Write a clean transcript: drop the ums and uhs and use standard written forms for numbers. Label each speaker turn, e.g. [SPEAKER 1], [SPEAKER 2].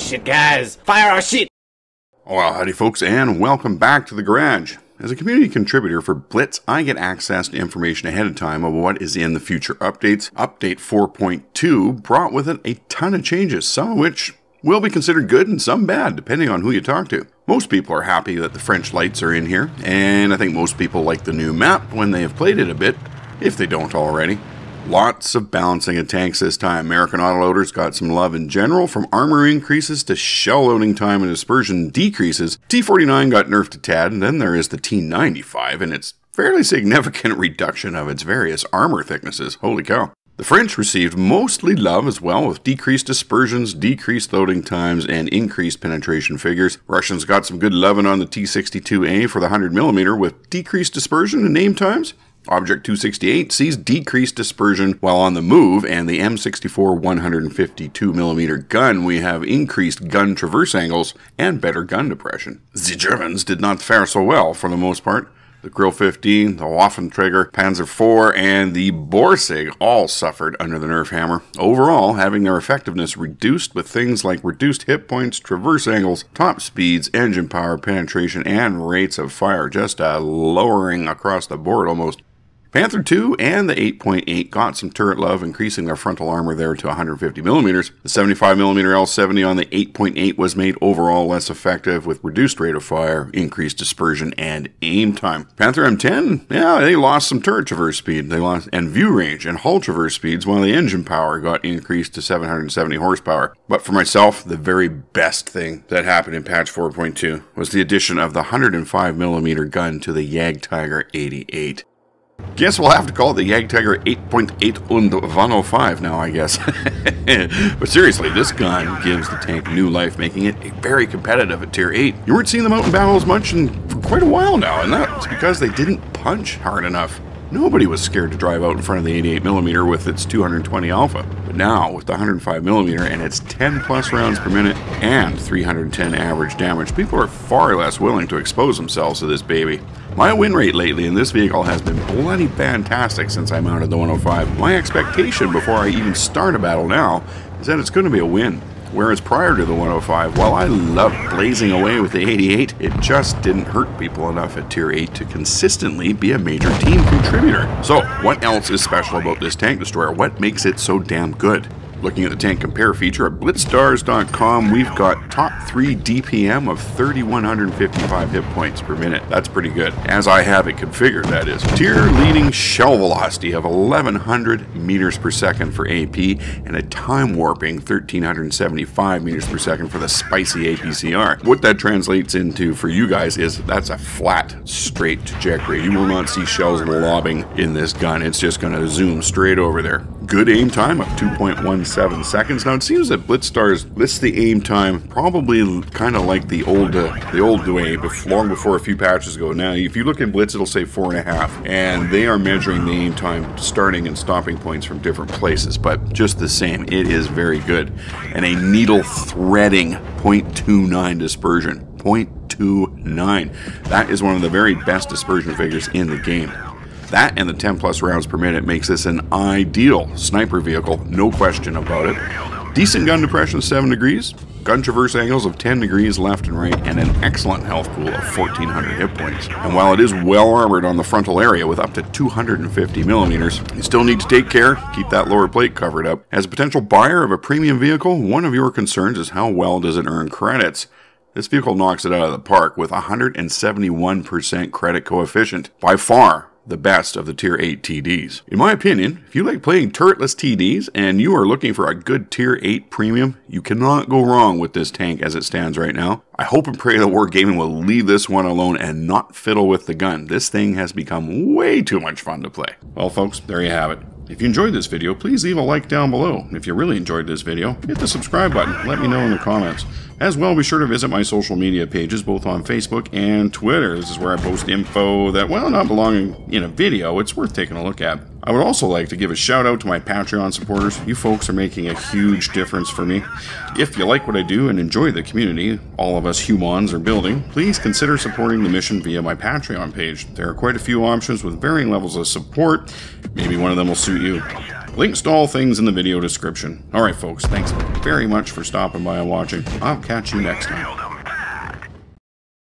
[SPEAKER 1] shit, guys! Fire our shit!
[SPEAKER 2] Well, howdy folks, and welcome back to the garage. As a community contributor for Blitz, I get access to information ahead of time of what is in the future updates. Update 4.2 brought with it a ton of changes, some of which will be considered good and some bad, depending on who you talk to. Most people are happy that the French lights are in here, and I think most people like the new map when they have played it a bit, if they don't already. Lots of balancing of tanks this time. American autoloaders got some love in general, from armor increases to shell loading time and dispersion decreases. T-49 got nerfed a tad, and then there is the T-95 and its fairly significant reduction of its various armor thicknesses. Holy cow. The French received mostly love as well, with decreased dispersions, decreased loading times, and increased penetration figures. Russians got some good loving on the T-62A for the 100mm with decreased dispersion and aim times. Object 268 sees decreased dispersion while on the move, and the M64 152mm gun we have increased gun traverse angles and better gun depression. The Germans did not fare so well for the most part. The Grill 15, the Waffenträger, Panzer IV, and the Borsig all suffered under the nerf hammer, overall having their effectiveness reduced with things like reduced hit points, traverse angles, top speeds, engine power, penetration, and rates of fire, just lowering across the board almost. Panther II and the 8.8 got some turret love, increasing their frontal armor there to 150mm. The 75mm L70 on the 8.8 was made overall less effective with reduced rate of fire, increased dispersion, and aim time. Panther M10, yeah, they lost some turret traverse speed, and view range and hull traverse speeds, while the engine power got increased to 770 horsepower. But for myself, the very best thing that happened in patch 4.2 was the addition of the 105mm gun to the Jagdtiger 88. Guess we'll have to call it the Jagdtiger 8.8 und 105 now, I guess. But seriously, this gun gives the tank new life, making it very competitive at tier 8. You weren't seeing them out in battles much for quite a while now, and that's because they didn't punch hard enough. Nobody was scared to drive out in front of the 88mm with its 220 alpha. But now, with the 105mm and its 10 plus rounds per minute and 310 average damage, people are far less willing to expose themselves to this baby. My win rate lately in this vehicle has been bloody fantastic since I mounted the 105. My expectation before I even start a battle now is that it's going to be a win. Whereas prior to the 105, while I loved blazing away with the 88, it just didn't hurt people enough at tier 8 to consistently be a major team contributor. So, what else is special about this tank destroyer? What makes it so damn good? Looking at the tank compare feature at blitzstars.com, we've got top 3 DPM of 3,155 hit points per minute. That's pretty good, as I have it configured, that is. Tier leading shell velocity of 1,100 meters per second for AP, and a time warping 1,375 meters per second for the spicy APCR. What that translates into for you guys is that's a flat, straight trajectory. You will not see shells lobbing in this gun. It's just going to zoom straight over there. Good aim time of 2.17 seconds. Now it seems that BlitzStars lists the aim time probably kind of like the old way, long before a few patches ago. Now if you look in Blitz, it'll say 4.5, and they are measuring the aim time starting and stopping points from different places, but just the same, it is very good. And a needle threading 0.29 dispersion. 0.29. That is one of the very best dispersion figures in the game. That and the 10 plus rounds per minute makes this an ideal sniper vehicle, no question about it. Decent gun depression 7 degrees, gun traverse angles of 10 degrees left and right, and an excellent health pool of 1,400 hit points. And while it is well armored on the frontal area with up to 250mm, you still need to take care, keep that lower plate covered up. As a potential buyer of a premium vehicle, one of your concerns is how well does it earn credits. This vehicle knocks it out of the park with 171% credit coefficient, by far the best of the tier 8 TDs. In my opinion, if you like playing turretless TDs and you are looking for a good tier 8 premium, you cannot go wrong with this tank as it stands right now. I hope and pray that Wargaming will leave this one alone and not fiddle with the gun. This thing has become way too much fun to play. Well folks, there you have it. If you enjoyed this video, please leave a like down below. If you really enjoyed this video, hit the subscribe button. Let me know in the comments. As well, be sure to visit my social media pages, both on Facebook and Twitter. This is where I post info that, well, not belonging in a video, it's worth taking a look at. I would also like to give a shout out to my Patreon supporters. You folks are making a huge difference for me. If you like what I do and enjoy the community all of us humans are building, please consider supporting the mission via my Patreon page. There are quite a few options with varying levels of support. Maybe one of them will suit you. Links to all things in the video description. Alright folks, thanks very much for stopping by and watching. I'll catch you next time.